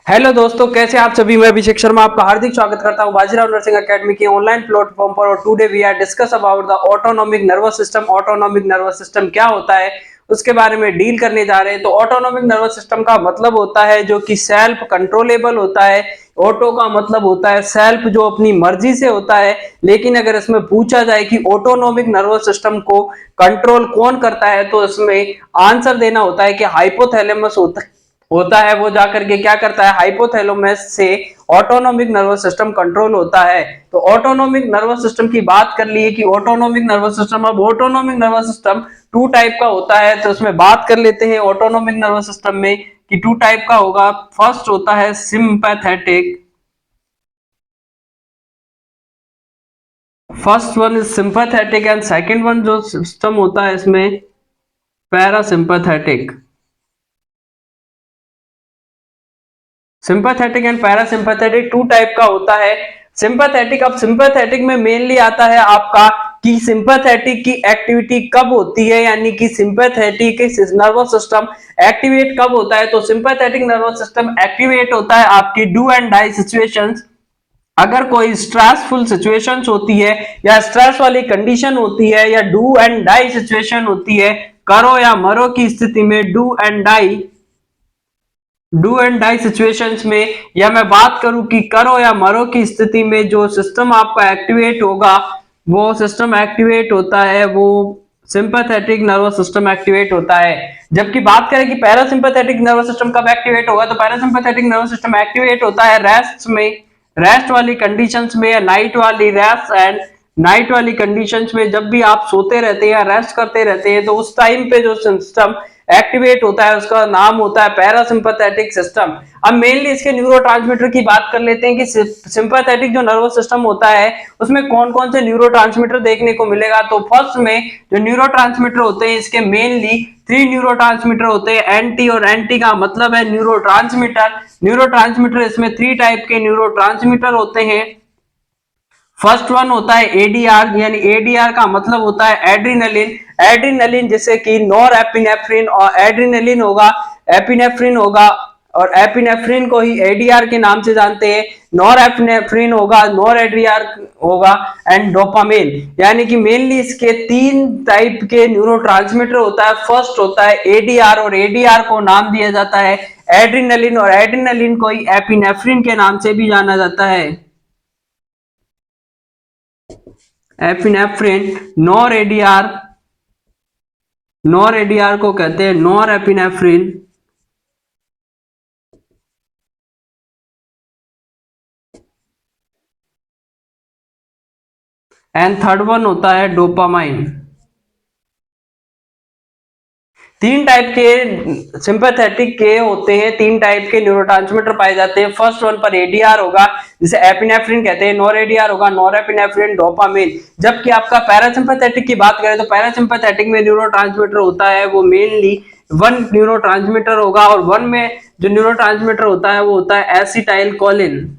Hello दोस्तों, कैसे आप सभी। मैं अभिषेक शर्मा आपका हार्दिक स्वागत करता हूं बाजीराव नर्सिंग एकेडमी के ऑनलाइन प्लेटफॉर्म पर। और today we are discuss about the autonomic nervous system. Autonomic nervous system क्या होता है उसके बारे में डील करने जा रहे हैं। तो ऑटोनॉमिक नर्वस सिस्टम का मतलब होता है जो कि सेल्फ कंट्रोलेबल होता है। ऑटो का मतलब होता है सेल्फ, जो अपनी मर्जी से होता है। लेकिन अगर इसमें पूछा जाए कि ऑटोनॉमिक नर्वस सिस्टम को कंट्रोल कौन करता है, तो इसमें आंसर देना होता है कि हाइपोथैलेमस होता है। वो जाकर के क्या करता है, हाइपोथैलेमस से ऑटोनॉमिक नर्वस सिस्टम कंट्रोल होता है। तो ऑटोनॉमिक नर्वस सिस्टम की बात कर लिए कि ऑटोनॉमिक नर्वस सिस्टम, अब autonomic nervous system two type का होता है। तो उसमें बात कर लेते हैं ऑटोनॉमिक नर्वस सिस्टम में कि टू टाइप का होगा। फर्स्ट होता है sympathetic, first one is sympathetic and second one जो सिस्टम होता है इसमें parasympathetic. Sympathetic and parasympathetic two type का होता है। सिंपैथेटिक, अब सिंपैथेटिक में मेनली आता है आपका कि सिंपैथेटिक की एक्टिविटी कब होती है, यानी कि सिंपैथेटिक नर्वस सिस्टम एक्टिवेट कब होता है। तो सिंपैथेटिक नर्वस सिस्टम एक्टिवेट होता है आपकी डू एंड डाई सिचुएशंस। अगर कोई स्ट्रेसफुल सिचुएशंस होती है या स्ट्रेस वाली कंडीशन होती है या डू एंड डाई सिचुएशन होती है, करो या मरो की स्थिति में डू एंड डाई सिचुएशंस में, या मैं बात करूं कि करो या मरो की स्थिति में, जो सिस्टम आपका एक्टिवेट होगा वो सिस्टम एक्टिवेट होता है, वो सिंपैथेटिक नर्वस सिस्टम एक्टिवेट होता है। जबकि बात करें कि पैरासिम्पैथेटिक नर्वस सिस्टम कब एक्टिवेट होगा, तो पैरासिम्पैथेटिक नर्वस सिस्टम एक्टिवेट होता है रेस्ट में, रेस्ट वाली कंडीशंस में, या नाइट वाली रेस्ट एंड नाइट वाली कंडीशंस में। जब भी आप सोते रहते हैं या रेस्ट करते रहते हैं, तो उस टाइम पे जो सिस्टम एक्टिवेट होता है उसका नाम होता है पैरासिम्पैथेटिक सिस्टम। अब मेनली इसके न्यूरोट्रांसमीटर की बात कर लेते हैं कि सिंपैथेटिक जो नर्वस सिस्टम होता है उसमें कौन कौन से न्यूरोट्रांसमीटर देखने को मिलेगा। तो फर्स्ट में जो न्यूरोट्रांसमीटर होते हैं इसके मेनली थ्री न्यूरोट्रांसमीटर होते हैं। एंटी, और एंटी का मतलब है न्यूरोट्रांसमीटर। न्यूरोट्रांसमीटर इसमें थ्री टाइप के न्यूरोट्रांसमीटर होते हैं। फर्स्ट वन होता है एडीआर, यानी एडीआर का मतलब होता है एड्रीनलिन। एड्रीनलिन जैसे कि नॉर एपिनेफ्रिन, और एड्रीनलिन होगा, एपिनेफ्रिन होगा, और एपिनेफ्रिन को ही एडीआर के नाम से जानते हैं। नॉर एपिनेफ्रिन होगा, नॉर एडीआर होगा, एंड डोपामिन। यानी कि मेनली इसके तीन टाइप के न्यूरोट्रांसमीटर होता है। फर्स्ट होता है एडीआर, और एडीआर को नाम दिया जाता है एड्रीनलिन, और एड्रीनलिन को ही एपिनेफ्रिन के नाम से भी जाना जाता है। Epinephrine, nor ADR, nor ADR को कहते हैं nor epinephrine, and third one होता है डोपामाइन। तीन टाइप के सिंपैथेटिक के होते हैं, तीन टाइप के न्यूरोट्रांसमीटर पाए जाते हैं। फर्स्ट वन पर एडीआर होगा जिसे एपिनेफ्रिन कहते हैं, नॉर एडीआर होगा नॉर एपिनेफ्रिन, डोपामिन। जबकि आपका पैरासिम्पैथेटिक की बात करें तो पैरासिम्पैथेटिक में न्यूरोट्रांसमीटर होता है वो मेनली वन न्यूरोट्रांसमीटर होगा, और वन में जो न्यूरोट्रांसमीटर होता है वो होता है एसिटाइल कोलिन।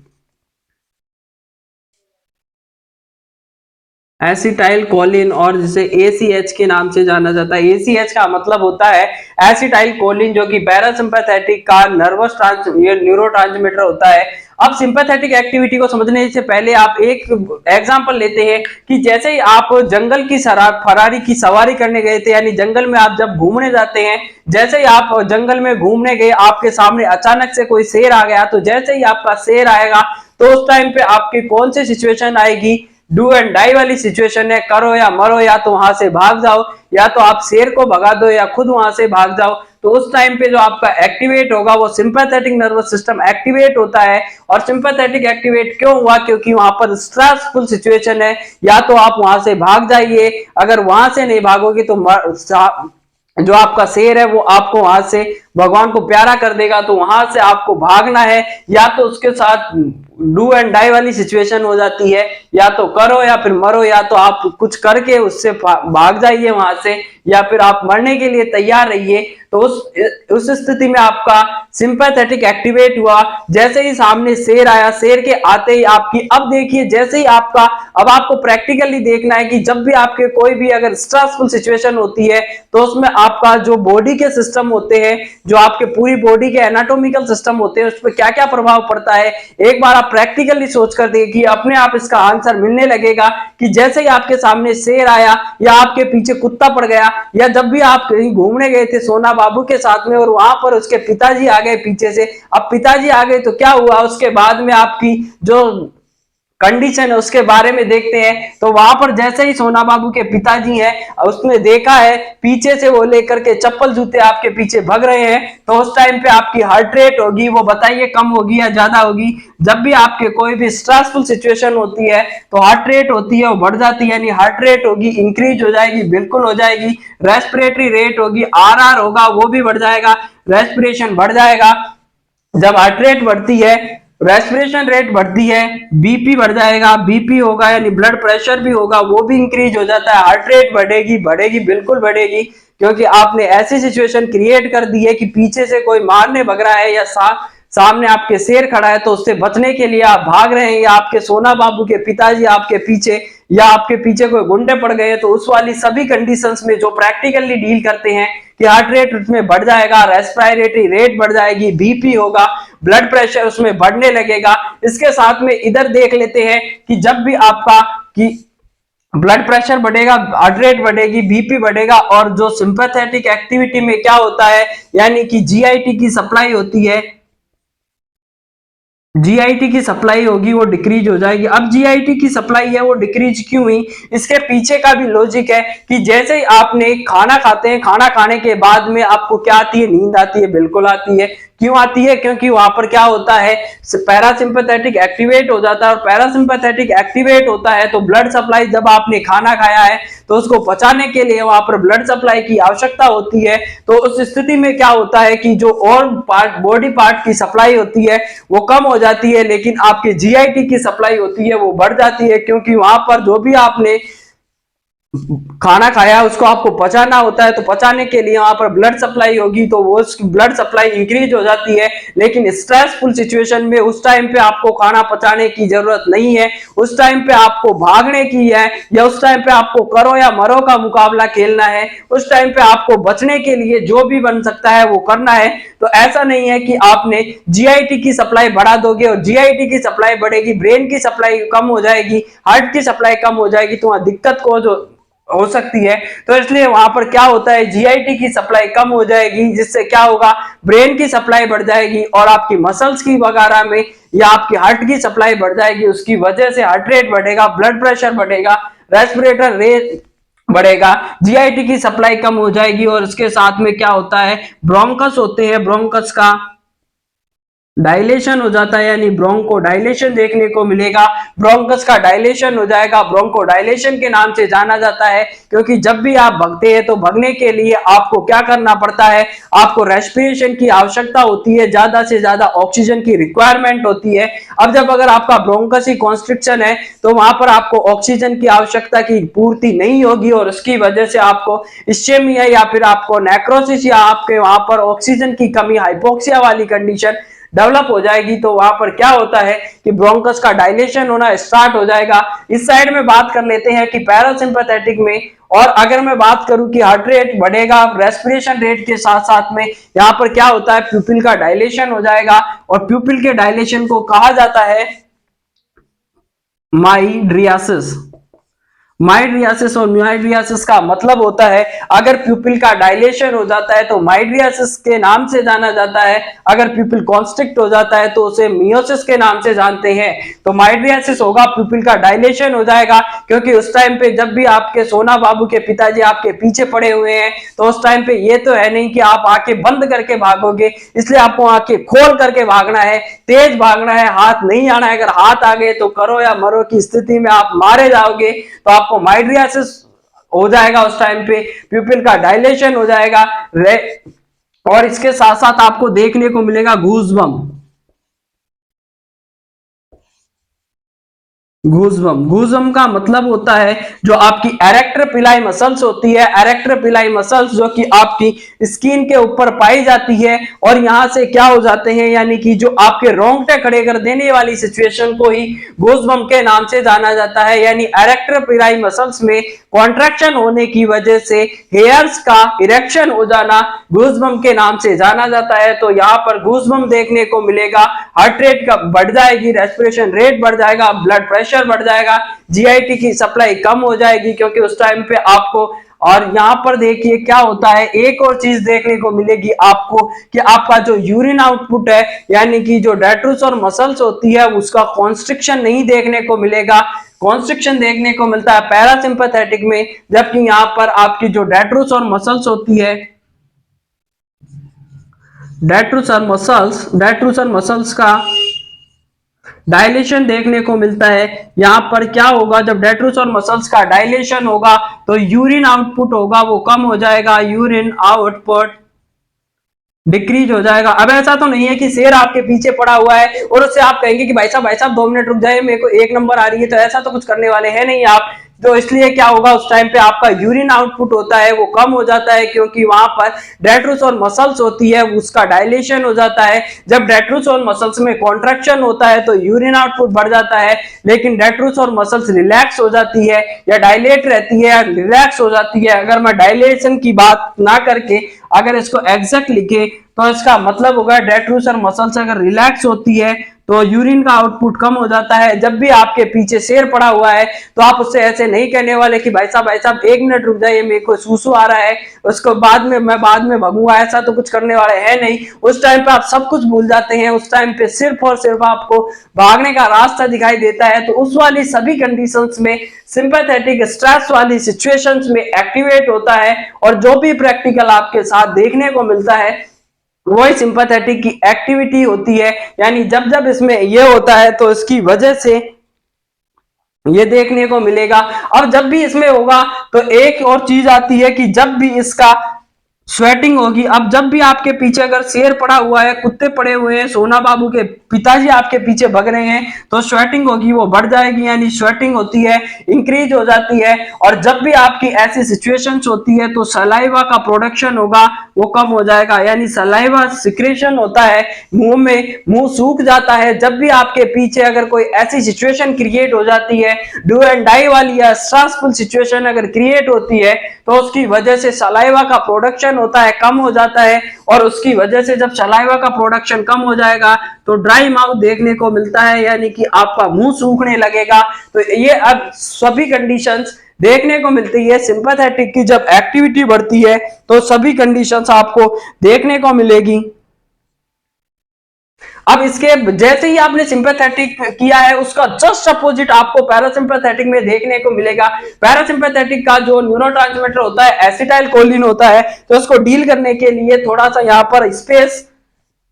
एसिटाइल कोलिन, और जिसे एसीएच के नाम से जाना जाता है। एसीएच का मतलब होता है एसिटाइल कोलिन, जो कि पैरासिम्पैथेटिक का नर्वस न्यूरोट्रांसमीटर होता है। अब सिंपैथेटिक एक्टिविटी को समझने से पहले आप एक एग्जांपल लेते हैं कि जैसे ही आप जंगल की फरारी की सवारी करने गए थे, यानी जंगल में आप जब घूमने जाते हैं, जैसे ही आप जंगल में घूमने गए आपके सामने अचानक से कोई शेर आ गया, तो जैसे ही आपका शेर आएगा तो उस टाइम पे आपकी कौन सी सिचुएशन आएगी, डू एंड डाई वाली सिचुएशन है, करो या मरो, या तो वहां से भाग जाओ, या तो आप शेर को भगा दो, या खुद वहां से भाग जाओ। तो उस टाइम पे जो आपका एक्टिवेट होगा वो सिंपैथेटिक नर्वस सिस्टम एक्टिवेट होता है। और सिंपैथेटिक एक्टिवेट क्यों हुआ, क्योंकि वहां पर स्ट्रेसफुल सिचुएशन है, या तो आप वहां से भाग जाइए, अगर वहां से नहीं भागोगे तो जो आपका शेर है वो आपको वहां से भगवान को प्यारा कर देगा, तो वहां से आपको भागना है, या तो उसके साथ डू एंड डाई वाली सिचुएशन हो जाती है, या तो करो या फिर मरो, या तो आप कुछ करके उससे भाग जाइए वहां से, या फिर आप मरने के लिए तैयार रहिए। तो उस स्थिति में आपका सिंपैथेटिक एक्टिवेट हुआ। जैसे ही सामने शेर आया, शेर के आते ही आपकी, अब देखिए जैसे ही आपका, अब आपको प्रैक्टिकली देखना है कि जब भी आपके कोई भी अगर स्ट्रेसफुल सिचुएशन होती है तो उसमें आपका जो बॉडी के सिस्टम होते हैं, जो आपके पूरी बॉडी के एनाटॉमिकल सिस्टम होते हैं उस पर क्या क्या प्रभाव पड़ता है, एक बार आप प्रैक्टिकली सोच कर देखिए, अपने आप इसका आंसर मिलने लगेगा कि जैसे ही आपके सामने शेर आया या आपके पीछे कुत्ता पड़ गया, या जब भी आप कहीं घूमने गए थे सोना बाबू के साथ में और वहां पर उसके पिताजी आ गए पीछे से, अब पिताजी आ गए तो क्या हुआ, उसके बाद में आपकी जो कंडीशन है उसके बारे में देखते हैं। तो वहां पर जैसे ही सोना बाबू के पिताजी हैं, उसने देखा है पीछे से वो लेकर के चप्पल जूते आपके पीछे भाग रहे हैं, तो उस टाइम पे आपकी हार्ट रेट होगी वो बताइए कम होगी या ज्यादा होगी। जब भी आपके कोई भी स्ट्रेसफुल सिचुएशन होती है तो हार्ट रेट होती है वो बढ़ जाती है, यानी हार्ट रेट होगी इंक्रीज हो जाएगी, बिल्कुल हो जाएगी। रेस्पिरेटरी रेट होगी, आरआर होगा वो भी बढ़ जाएगा, रेस्पिरेशन बढ़ जाएगा। जब हार्ट रेट बढ़ती है, रेस्पिरेशन रेट बढ़ती है, बीपी बढ़ जाएगा, बीपी होगा यानी ब्लड प्रेशर भी होगा वो भी इंक्रीज हो जाता है, हार्ट रेट बढ़ेगी बढ़ेगी बिल्कुल बढ़ेगी, क्योंकि आपने ऐसी सिचुएशन क्रिएट कर दी है कि पीछे से कोई मारने भग रहा है या सामने आपके शेर खड़ा है, तो उससे बचने के लिए आप भाग रहे हैं, या आपके सोना बाबू के पिताजी आपके पीछे या आपके पीछे कोई गुंडे पड़ गए, तो उस वाली सभी कंडीशंस में जो प्रैक्टिकली डील करते हैं कि हार्ट रेट उसमें बढ़ जाएगा, रेस्पिरेटरी रेट बढ़ जाएगी, बीपी होगा, ब्लड प्रेशर उसमें बढ़ने लगेगा। इसके साथ में इधर देख लेते हैं कि जब भी आपका कि ब्लड प्रेशर बढ़ेगा, हार्ट रेट बढ़ेगी, बीपी बढ़ेगा, और जो सिंपैथेटिक एक्टिविटी में क्या होता है, यानी कि जीआईटी की सप्लाई होती है, जीआईटी की सप्लाई होगी वो डिक्रीज हो जाएगी। अब जीआईटी की सप्लाई है वो डिक्रीज क्यों हुई, इसके पीछे का भी लॉजिक है कि जैसे ही आपने खाना खाते हैं, खाना खाने के बाद में आपको क्या आती है, नींद आती है, बिल्कुल आती है। क्यों आती है, क्योंकि वहां पर क्या होता है, पैरासिम्पैथेटिक एक्टिवेट हो जाता है, और पैरासिम्पैथेटिक एक्टिवेट होता है तो ब्लड सप्लाई, जब आपने खाना खाया है तो उसको पचाने के लिए वहां पर ब्लड सप्लाई की आवश्यकता होती है। तो उस स्थिति में क्या होता है कि जो और पार्ट, बॉडी पार्ट की सप्लाई होती है वो कम हो जाती है, लेकिन आपकी जीआईटी की सप्लाई होती है वो बढ़ जाती है, क्योंकि वहां पर जो भी आपने खाना खाया उसको आपको पचाना होता है, तो पचाने के लिए वहां पर ब्लड सप्लाई होगी, तो वो ब्लड सप्लाई इंक्रीज हो जाती है। लेकिन स्ट्रेसफुल सिचुएशन में उस टाइम पे आपको खाना पचाने की जरूरत नहीं है, उस टाइम पे आपको भागने की है, या उस टाइम पे आपको करो या मरो का मुकाबला खेलना है, उस टाइम पे आपको बचने के लिए जो भी बन सकता है वो करना है। तो ऐसा नहीं है कि आपने जीआईटी की सप्लाई बढ़ा दोगे और जीआईटी की सप्लाई बढ़ेगी, ब्रेन की सप्लाई कम हो जाएगी, हार्ट की सप्लाई कम हो जाएगी, तो वहां दिक्कत को जो हो सकती है। तो इसलिए वहां पर क्या होता है, जीआईटी की सप्लाई कम हो जाएगी, जिससे क्या होगा, ब्रेन की सप्लाई बढ़ जाएगी, और आपकी मसल्स की वगैरह में या आपकी हार्ट की सप्लाई बढ़ जाएगी, उसकी वजह से हार्ट रेट बढ़ेगा, ब्लड प्रेशर बढ़ेगा, रेस्पिरेटर रेट बढ़ेगा, जीआईटी की सप्लाई कम हो जाएगी। और इसके साथ में क्या होता है, ब्रोंकस होते हैं, ब्रोंकस का डायलेशन हो जाता है, यानी ब्रोंको डायलेशन देखने को मिलेगा, ब्रोंकस का डायलेशन हो जाएगा, ब्रोंको डायलेशन के नाम से जाना जाता है, क्योंकि जब भी आप भगते हैं तो भगने के लिए आपको क्या करना पड़ता है, आपको रेस्पिरेशन की आवश्यकता होती है, ज्यादा से ज्यादा ऑक्सीजन की रिक्वायरमेंट होती है। अब जब अगर आपका ब्रोंकस ही कॉन्स्ट्रिक्शन है तो वहां पर आपको ऑक्सीजन की आवश्यकता की पूर्ति नहीं होगी, और उसकी वजह से आपको इस्चेमिया या फिर आपको नेक्रोसिस या आपके वहां पर ऑक्सीजन की कमी, हाइपोक्सिया वाली कंडीशन डेवलप हो जाएगी। तो वहां पर क्या होता है कि ब्रोंकस का डायलेशन होना स्टार्ट हो जाएगा। इस साइड में बात कर लेते हैं कि पैरासिम्पैथेटिक में, और अगर मैं बात करूं कि हार्ट रेट बढ़ेगा रेस्पिरेशन रेट के साथ साथ में, यहां पर क्या होता है, प्यूपिल का डायलेशन हो जाएगा, और प्यूपिल के डायलेशन को कहा जाता है माइड्रियासिस। माइड्रियासिस और म्याड्रियासिस का मतलब होता है, अगर प्यूपिल का डायलेशन हो जाता है तो माइड्रियासिस के नाम से जाना जाता है, अगर प्यूपिल कॉन्स्ट्रिक्ट हो जाता है तो उसे मियोसिस के नाम से जानते हैं। तो माइड्रियासिस होगा, प्यूपिल का डायलेशन हो जाएगा, क्योंकि उस टाइम पे जब भी आपके सोना बाबू के पिताजी आपके पीछे पड़े हुए हैं तो उस टाइम पे ये तो है नहीं कि आप आंखें बंद करके भागोगे, इसलिए आपको आंखें खोल करके भागना है, तेज भागना है, हाथ नहीं आना है, अगर हाथ आ गए तो करो या मरो की स्थिति में आप मारे जाओगे, तो आपको माइड्रियासिस हो जाएगा, उस टाइम पे प्यूपिल का डायलेशन हो जाएगा। और इसके साथ साथ आपको देखने को मिलेगा गूज़बम्प। गूजबम, गूजबम का मतलब होता है जो आपकी एरेक्टर पिलाई मसल्स होती है, एरेक्टर पिलाई मसल्स जो कि आपकी स्किन के ऊपर पाई जाती है और यहां से क्या हो जाते हैं, यानी कि जो आपके रोंगटे खड़े कर देने वाली सिचुएशन को ही गूजबम के नाम से जाना जाता है। यानी एरेक्टर पिलाई मसल्स में कॉन्ट्रैक्शन होने की वजह से हेयर्स का इरेक्शन हो जाना गूजबम के नाम से जाना जाता है। तो यहाँ पर गूजबम देखने को मिलेगा, हार्ट रेट का बढ़ जाएगी, रेस्पिरेशन रेट बढ़ जाएगा, ब्लड प्रेशर बढ़ जाएगा, जीआईटी की सप्लाई कम हो जाएगी क्योंकि उस टाइम पे आपको। और यहाँ पर देखिए क्या होता है, एक और चीज देखने को मिलेगी आपको कि आपका जो यूरिन आउटपुट है यानी कि जो डेट्रूस और मसल्स होती है उसका कॉन्स्ट्रिक्शन नहीं देखने को मिलेगा। कॉन्स्ट्रिक्शन देखने को मिलता है पैरासिम्पैथेटिक में, जबकि यहाँ पर आपकी जो डेट्रूस और मसल्स होती है, डेट्रूस और मसल्स का डायलेशन देखने को मिलता है। यहां पर क्या होगा, जब डेट्रूस और मसल्स का डायलेशन होगा तो यूरिन आउटपुट होगा वो कम हो जाएगा, यूरिन आउटपुट डिक्रीज हो जाएगा। अब ऐसा तो नहीं है कि शेर आपके पीछे पड़ा हुआ है और उससे आप कहेंगे कि भाई साहब 2 मिनट रुक जाए, मेरे को 1 नंबर आ रही है, तो ऐसा तो कुछ करने वाले हैं नहीं आप। तो इसलिए क्या होगा, उस टाइम पे आपका यूरिन आउटपुट होता है वो कम हो जाता है क्योंकि वहां पर डेट्रूस और मसल्स होती है उसका डायलेशन हो जाता है। जब डेट्रूस और मसल्स में कॉन्ट्रैक्शन होता है तो यूरिन आउटपुट बढ़ जाता है, लेकिन डेट्रूस और मसल्स रिलैक्स हो जाती है या डायलेट रहती है या रिलैक्स हो जाती है। अगर मैं डायलेशन की बात ना करके अगर इसको एग्जैक्ट लिखे तो इसका मतलब होगा डेट्रूस और मसल्स अगर रिलैक्स होती है तो यूरिन का आउटपुट कम हो जाता है। जब भी आपके पीछे शेर पड़ा हुआ है तो आप उससे ऐसे नहीं कहने वाले कि भाई साहब 1 मिनट रुक जाइए, मेरे को सूसू आ रहा है, उसको बाद में भगूंगा, ऐसा तो कुछ करने वाले हैं नहीं। उस टाइम पे आप सब कुछ भूल जाते हैं, उस टाइम पे सिर्फ और सिर्फ आपको भागने का रास्ता दिखाई देता है। तो उस वाली सभी कंडीशंस में सिंपैथेटिक स्ट्रेस वाली सिचुएशंस में एक्टिवेट होता है और जो भी प्रैक्टिकल आपके साथ देखने को मिलता है वही सिंपैथेटिक की एक्टिविटी होती है। यानी जब जब इसमें ये होता है तो इसकी वजह से ये देखने को मिलेगा। अब जब भी इसमें होगा तो एक और चीज आती है कि जब भी इसका स्वेटिंग होगी। अब जब भी आपके पीछे अगर शेर पड़ा हुआ है, कुत्ते पड़े हुए हैं, सोना बाबू के पिताजी आपके पीछे भग रहे हैं, तो स्वेटिंग होगी वो बढ़ जाएगी, यानी स्वेटिंग होती है इंक्रीज हो जाती है। और जब भी आपकी ऐसी सिचुएशंस होती है तो सलाइवा का प्रोडक्शन होगा वो कम हो जाएगा, यानी सलाइवा सिक्रेशन होता है मुंह में, मुंह सूख जाता है। जब भी आपके पीछे अगर कोई ऐसी सिचुएशन क्रिएट हो जाती है, डू एंड डाई वाली या स्ट्रेसफुल सिचुएशन अगर क्रिएट होती है तो उसकी वजह से सलाइवा का प्रोडक्शन होता है कम हो जाता है। और उसकी वजह से जब सलाइवा का प्रोडक्शन कम हो जाएगा तो ड्राई माउथ देखने को मिलता है, यानी कि आपका मुंह सूखने लगेगा। तो ये अब सभी कंडीशंस देखने को मिलती है। सिंपैथेटिक की जब एक्टिविटी बढ़ती है तो सभी कंडीशंस आपको देखने को मिलेगी। अब इसके जैसे ही आपने सिंपैथेटिक किया है उसका जस्ट अपोजिट आपको पैरासिम्पैथेटिक में देखने को मिलेगा। पैरासिम्पैथेटिक का जो न्यूरोट्रांसमीटर होता है एसिटाइल कोलिन होता है, तो उसको डील करने के लिए थोड़ा सा यहाँ पर स्पेस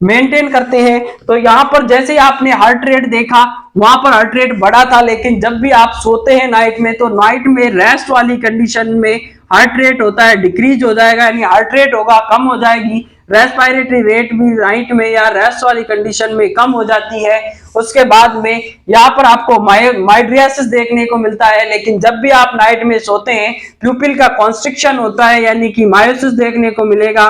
मेंटेन करते हैं। तो यहां पर जैसे ही आपने हार्ट रेट देखा वहां पर हार्ट रेट बढ़ा था, लेकिन जब भी आप सोते हैं नाइट में तो नाइट में रेस्ट वाली कंडीशन में हार्ट रेट होता है डिक्रीज हो जाएगा, यानी हार्ट रेट होगा कम हो जाएगी। रेस्पिरेटरी रेट भी नाइट में या रेस्ट वाली कंडीशन में कम हो जाती है। उसके बाद में यहाँ पर आपको माइड्रियासिस देखने को मिलता है, लेकिन जब भी आप नाइट में सोते हैं प्यूपिल का कॉन्स्ट्रिक्शन होता है, यानी कि मायोसिस देखने को मिलेगा,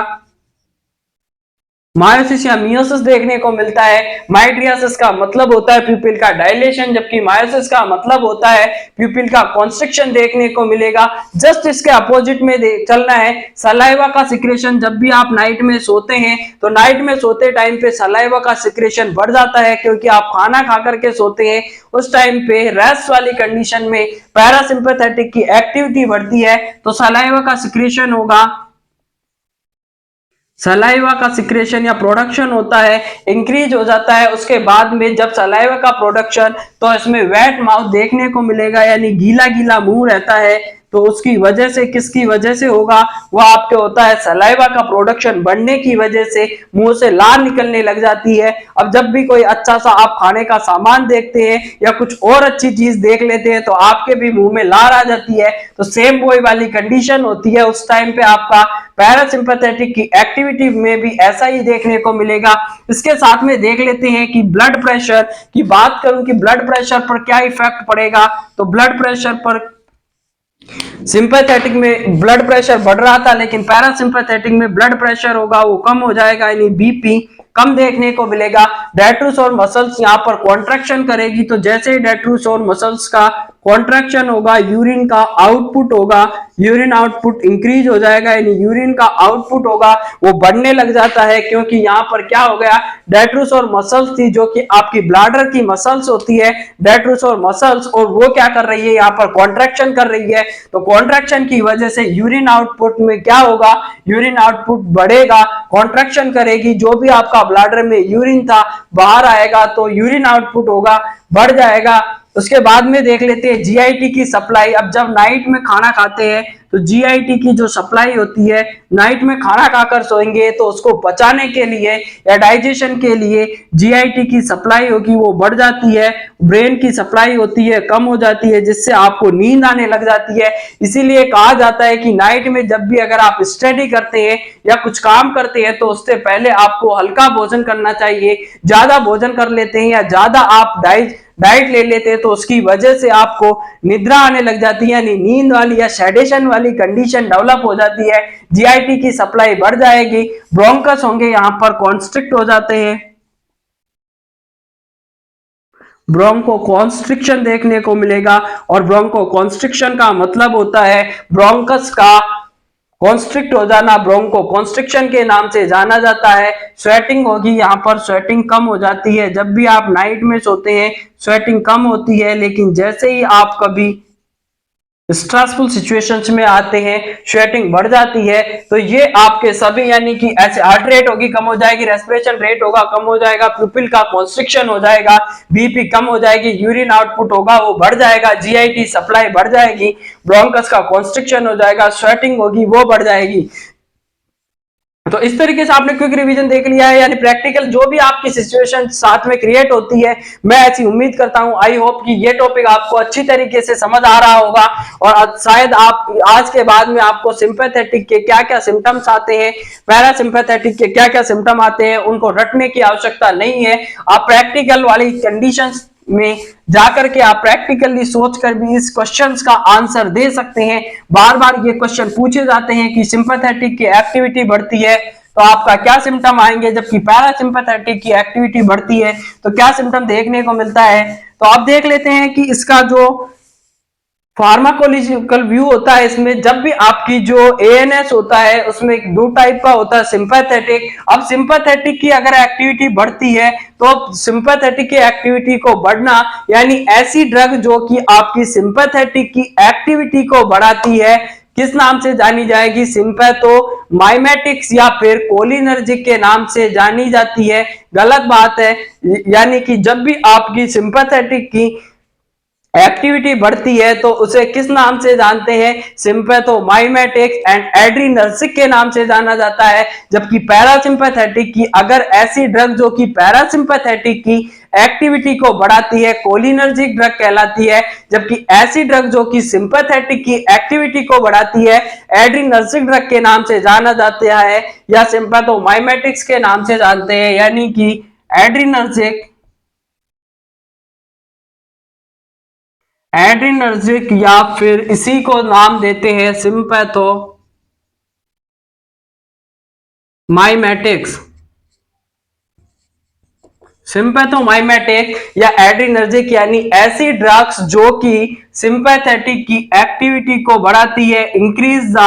मायोसिस या मियोसिस देखने को मिलता है। माइड्रियासिस का मतलब होता है प्यूपिल का डायलेशन, जबकि मायोसिस का मतलब होता है प्यूपिल का कॉन्स्ट्रिक्शन देखने को मिलेगा। जस्ट इसके अपोजिट में चलना है। सलाइवा का सिक्रेशन, जब भी आप नाइट में सोते हैं तो नाइट में सोते टाइम पे सलाइवा का सिक्रेशन बढ़ जाता है क्योंकि आप खाना खा करके सोते हैं। उस टाइम पे रेस्ट वाली कंडीशन में पैरासिम्पैथेटिक की एक्टिविटी बढ़ती है तो सलाइवा का सिक्रेशन होगा, सलाइवा का सिक्रेशन या प्रोडक्शन होता है इंक्रीज हो जाता है। उसके बाद में जब सलाइवा का प्रोडक्शन, तो इसमें वेट माउथ देखने को मिलेगा, यानी गीला गीला मुंह रहता है। तो उसकी वजह से, किसकी वजह से होगा, वो आपके होता है सलाइवा का प्रोडक्शन बढ़ने की वजह से मुंह से लार निकलने लग जाती है। अब जब भी कोई अच्छा सा आप खाने का सामान देखते हैं या कुछ और अच्छी चीज देख लेते हैं तो आपके भी मुंह में लार आ जाती है। तो सेम वही वाली कंडीशन होती है, उस टाइम पे आपका पैरासिम्पैथेटिक की एक्टिविटी में भी ऐसा ही देखने को मिलेगा। इसके साथ में देख लेते हैं कि ब्लड प्रेशर की बात करूं कि ब्लड प्रेशर पर क्या इफेक्ट पड़ेगा। तो ब्लड प्रेशर पर सिंपैथेटिक में ब्लड प्रेशर बढ़ रहा था, लेकिन पैरासिम्पैथेटिक में ब्लड प्रेशर होगा वो कम हो जाएगा, यानी बीपी कम देखने को मिलेगा। डेट्रूस और मसल्स यहाँ पर कॉन्ट्रैक्शन करेगी, तो जैसे ही डेट्रूस और मसल्स का कॉन्ट्रैक्शन होगा यूरिन का आउटपुट होगा, यूरिन आउटपुट इंक्रीज हो जाएगा, यानी यूरिन का आउटपुट होगा वो बढ़ने लग जाता है। क्योंकि यहाँ पर क्या हो गया, डेट्रूस और मसल्स थी जो कि आपकी ब्लैडर की मसल्स होती है, डेट्रूस और मसल्स, और वो क्या कर रही है, यहाँ पर कॉन्ट्रैक्शन कर रही है। तो कॉन्ट्रैक्शन की वजह से यूरिन आउटपुट में क्या होगा, यूरिन आउटपुट बढ़ेगा, कॉन्ट्रैक्शन करेगी, जो भी आपका ब्लैडर में यूरिन था बाहर आएगा तो यूरिन आउटपुट होगा बढ़ जाएगा। उसके बाद में देख लेते हैं जीआईटी की सप्लाई। अब जब नाइट में खाना खाते हैं तो जीआईटी की जो सप्लाई होती है, नाइट में खाना खाकर सोएंगे तो उसको पचाने के लिए या डाइजेशन के लिए जीआईटी की सप्लाई होगी वो बढ़ जाती है, ब्रेन की सप्लाई होती है कम हो जाती है, जिससे आपको नींद आने लग जाती है। इसीलिए कहा जाता है कि नाइट में जब भी अगर आप स्टडी करते हैं या कुछ काम करते हैं तो उससे पहले आपको हल्का भोजन करना चाहिए। ज्यादा भोजन कर लेते हैं या ज्यादा आप डाइट ले लेते हैं तो उसकी वजह से आपको निद्रा आने लग जाती है, यानी नींद वाली या सेडेशन वाली कंडीशन डेवलप हो जाती है, जीआईटी की सप्लाई बढ़ जाएगी, ब्रोंकस होंगे यहाँ पर कॉन्स्ट्रिक्ट हो जाते हैं, ब्रोंको कॉन्स्ट्रिक्शन देखने को मिलेगा। और ब्रोंको कॉन्स्ट्रिक्शन का मतलब होता है ब्रोंकस का कॉन्स्ट्रिक्ट हो जाना, ब्रोंको कॉन्स्ट्रिक्शन के नाम से जाना जाता है। स्वेटिंग होगी, यहाँ पर स्वेटिंग कम हो जाती है, जब भी आप नाइट में सोते हैं स्वेटिंग कम होती है, लेकिन जैसे ही आप कभी स्ट्रेसफुल सिचुएशंस में आते हैं स्वेटिंग बढ़ जाती है। तो ये आपके सभी, यानी कि ऐसे हार्ट रेट होगी कम हो जाएगी, रेस्पिरेशन रेट होगा कम हो जाएगा, प्यूपिल का कॉन्स्ट्रिक्शन हो जाएगा, बीपी कम हो जाएगी, यूरिन आउटपुट होगा वो बढ़ जाएगा, जीआईटी सप्लाई बढ़ जाएगी, ब्रोंकस का कॉन्स्ट्रिक्शन हो जाएगा, स्वेटिंग होगी वो बढ़ जाएगी। तो इस तरीके से आपने क्विक रिवीजन देख लिया है, यानी प्रैक्टिकल जो भी आपकी सिचुएशन साथ में क्रिएट होती है, मैं ऐसी उम्मीद करता हूं, आई होप कि ये टॉपिक आपको अच्छी तरीके से समझ आ रहा होगा। और शायद आप आज के बाद में आपको सिंपैथेटिक के क्या क्या सिम्टम्स आते हैं, पैरासिम्पैथेटिक के क्या क्या सिम्टम आते हैं, उनको रटने की आवश्यकता नहीं है। आप प्रैक्टिकल वाली कंडीशंस में जाकर के आप प्रैक्टिकली सोचकर भी इस क्वेश्चंस का आंसर दे सकते हैं। बार बार ये क्वेश्चन पूछे जाते हैं कि सिंपैथेटिक की एक्टिविटी बढ़ती है तो आपका क्या सिम्टम आएंगे, जबकि पैरासिम्पैथेटिक की एक्टिविटी बढ़ती है तो क्या सिम्टम देखने को मिलता है। तो आप देख लेते हैं कि इसका जो फार्माकोलॉजिकल व्यू होता है, इसमें जब भी आपकी जो एएनएस होता है उसमें दो टाइप का होता है, सिंपैथेटिक। अब सिंपैथेटिक की अगर एक्टिविटी बढ़ती है तो सिंपैथेटिक की एक्टिविटी को बढ़ना, यानी ऐसी ड्रग जो कि आपकी सिंपैथेटिक की एक्टिविटी को बढ़ाती है, किस नाम से जानी जाएगी, सिंपैथोमाइमेटिक्स या फिर कोलिनर्जिक के नाम से जानी जाती है। गलत बात है, यानी कि जब भी आपकी सिंपैथेटिक की एक्टिविटी बढ़ती है तो उसे किस नाम से जानते हैं, सिंपैथोमाइमेटिक्स एंड एड्रीनर्जिक के नाम से जाना जाता है। जबकि पैरासिम्पैथेटिक की अगर ऐसी ड्रग जो कि पैरासिम्पैथेटिक की एक्टिविटी को बढ़ाती है, कोलिनर्जिक ड्रग कहलाती है। जबकि ऐसी ड्रग जो कि सिंपैथेटिक की एक्टिविटी को बढ़ाती है, एड्रीनर्जिक ड्रग के नाम से जाना जाता है या सिंपैथोमाइमेटिक्स के नाम से जानते हैं, यानी कि एड्रीनर्जिक, एड्रीनर्जिक या फिर इसी को नाम देते हैं सिंपैथोमाइमेटिक्स। सिंपैथोमाइमेटिक या एड्रीनर्जिक यानी ऐसी ड्रग्स जो कि सिंपैथेटिक की एक्टिविटी को बढ़ाती है, increase the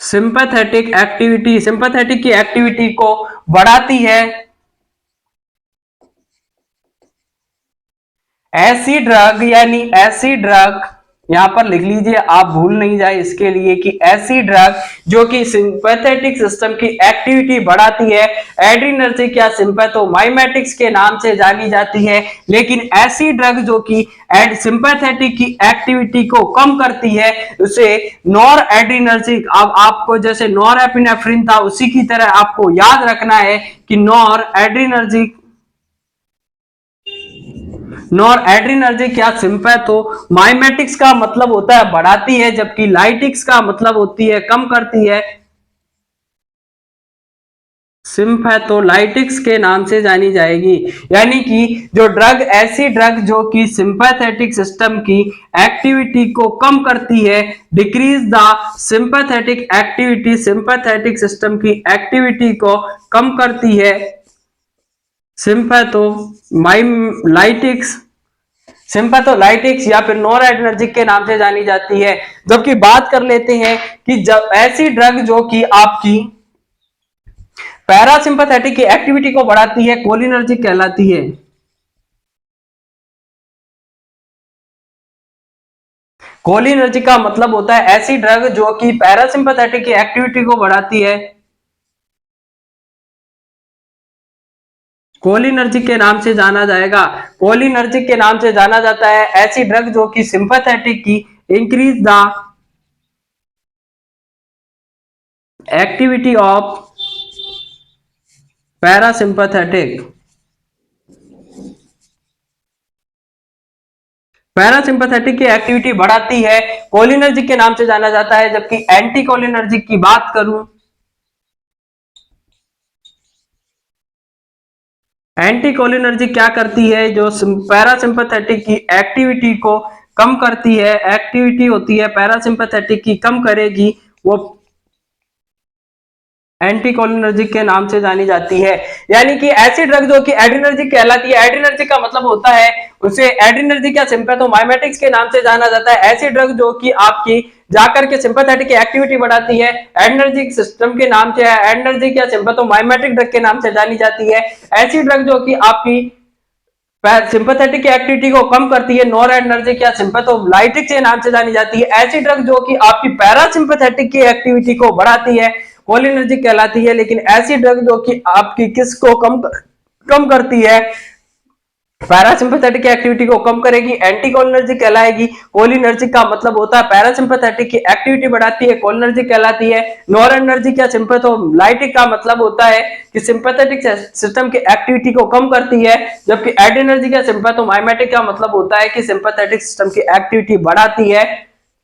sympathetic activity, sympathetic की एक्टिविटी को बढ़ाती है। ऐसी ड्रग यानी ऐसी ड्रग यहाँ पर लिख लीजिए, आप भूल नहीं जाए इसके लिए कि ऐसी ड्रग जो कि सिंपैथेटिक सिस्टम की एक्टिविटी बढ़ाती है, एड्रिनर्जिक या सिंपैथोमाइमेटिक्स के नाम से जानी जाती है, लेकिन ऐसी ड्रग जो कि सिंपैथेटिक की एक्टिविटी को कम करती है उसे नॉर एड्रिनर्जिक। अब आपको जैसे नॉर एपिनेफ्रिन था उसी की तरह आपको याद रखना है कि नॉर एड्रिनर्जिक, नॉर एड्रिनर्जिक या सिंपैथोमाइमेटिक्स का मतलब होता है बढ़ाती है, जबकि लाइटिक्स का मतलब होती है कम करती है, सिंपैथोलाइटिक्स के नाम से जानी जाएगी। यानी कि जो ड्रग, ऐसी ड्रग जो कि सिंपैथेटिक सिस्टम की एक्टिविटी को कम करती है, decrease the sympathetic activity, sympathetic system की एक्टिविटी को कम करती है, सिंपैथोमाइलाइटिक्स, सिंपैथोलाइटिक्स या फिर नॉर एडर्जिक के नाम से जानी जाती है। जबकि बात कर लेते हैं कि जब ऐसी ड्रग जो कि आपकी पैरासिम्पैथेटिक की एक्टिविटी को बढ़ाती है, कोलिनर्जिक कहलाती है। कोलिनर्जिक का मतलब होता है ऐसी ड्रग जो कि पैरासिम्पैथेटिक की एक्टिविटी को बढ़ाती है, कोलिनर्जिक के नाम से जाना जाएगा। कोलिनर्जिक के नाम से जाना जाता है ऐसी ड्रग जो कि सिंपैथेटिक की increase the activity of parasympathetic, parasympathetic की एक्टिविटी बढ़ाती है, कोलिनर्जिक के नाम से जाना जाता है। जबकि एंटी कोलिनर्जिक की बात करूं, एंटी कोलिनर्जिक क्या करती है, जो पैरासिम्पैथेटिक की एक्टिविटी को कम करती है, एक्टिविटी होती है पैरासिम्पैथेटिक की कम करेगी, वो एंटीकोलिनर्जिक के नाम से जानी जाती है। यानी कि ऐसी ड्रग जो कि एड्रिनर्जिक कहलाती है, एड्रिनर्जिक का मतलब होता है, उसे एड्रिनर्जिक या सिंपैथोमाइमेटिक्स के नाम से जाना जाता है। ऐसी ड्रग जो कि आपकी जाकर के सिंपैथेटिक की एक्टिविटी बढ़ाती है, एड्रिनर्जिक सिस्टम के नाम से, एड्रिनर्जिक या सिंपैथोमाइमेटिक ड्रग के नाम से जानी जाती है। ऐसी ड्रग जो कि आपकी सिंपैथेटिक की एक्टिविटी को कम करती है, नॉर एडर्जिक या सिंपैथोलाइटिक के नाम से जानी जाती है। ऐसी ड्रग जो कि आपकी पैरासिम्पैथेटिक की एक्टिविटी को बढ़ाती है, कोलिनर्जिक कहलाती है। लेकिन ऐसी ड्रग जो कि आपकी किसको कम करती है, पैरासिम्पैथेटिक की एक्टिविटी को कम करेगी, एंटीकोलिनर्जिक कहलाएगी। कोलिनर्जिक का मतलब होता है पैरासिम्पैथेटिक की एक्टिविटी बढ़ाती है, कोलिनर्जिक कहलाती है। नॉरेनर्जिक या सिंपैथोलाइटिक का मतलब होता है कि सिंपैथेटिक सिस्टम की एक्टिविटी को कम करती है, जबकि एड्रेनर्जिक या सिंपैथोमाइमेटिक का मतलब होता है कि सिंपैथेटिक सिस्टम की एक्टिविटी बढ़ाती है।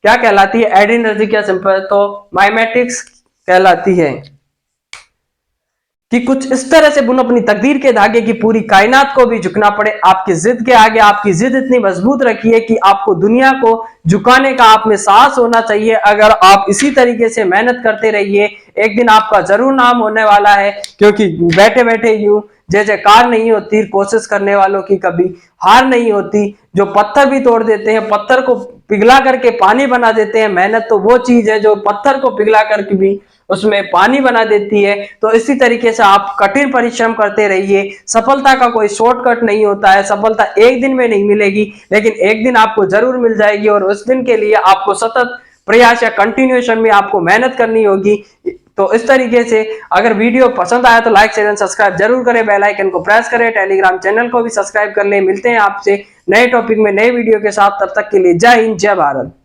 क्या कहलाती है, एड्रेनर्जिक या सिंपैथोमाइमेटिक्स कहलाती है। कि कुछ इस तरह से बुन अपनी तकदीर के धागे की पूरी कायनात को भी झुकना पड़े आपकी जिद के आगे। आपकी जिद इतनी मजबूत रखिए कि आपको दुनिया को झुकाने का आप में साहस होना चाहिए। अगर आप इसी तरीके से मेहनत करते रहिए, एक दिन आपका जरूर नाम होने वाला है, क्योंकि बैठे बैठे यूं जय जयकार नहीं होती, कोशिश करने वालों की कभी हार नहीं होती। जो पत्थर भी तोड़ देते हैं, पत्थर को पिघला करके पानी बना देते हैं, मेहनत तो वो चीज है जो पत्थर को पिघला करके भी उसमें पानी बना देती है। तो इसी तरीके से आप कठिन परिश्रम करते रहिए। सफलता का कोई शॉर्टकट नहीं होता है, सफलता एक दिन में नहीं मिलेगी, लेकिन एक दिन आपको जरूर मिल जाएगी। और उस दिन के लिए आपको सतत प्रयास या कंटिन्यूएशन में आपको मेहनत करनी होगी। तो इस तरीके से अगर वीडियो पसंद आया तो लाइक शेयर एंड सब्सक्राइब जरूर करें, बेल आइकन को प्रेस करें, टेलीग्राम चैनल को भी सब्सक्राइब कर लें। मिलते हैं आपसे नए टॉपिक में नए वीडियो के साथ, तब तक के लिए जय हिंद, जय भारत।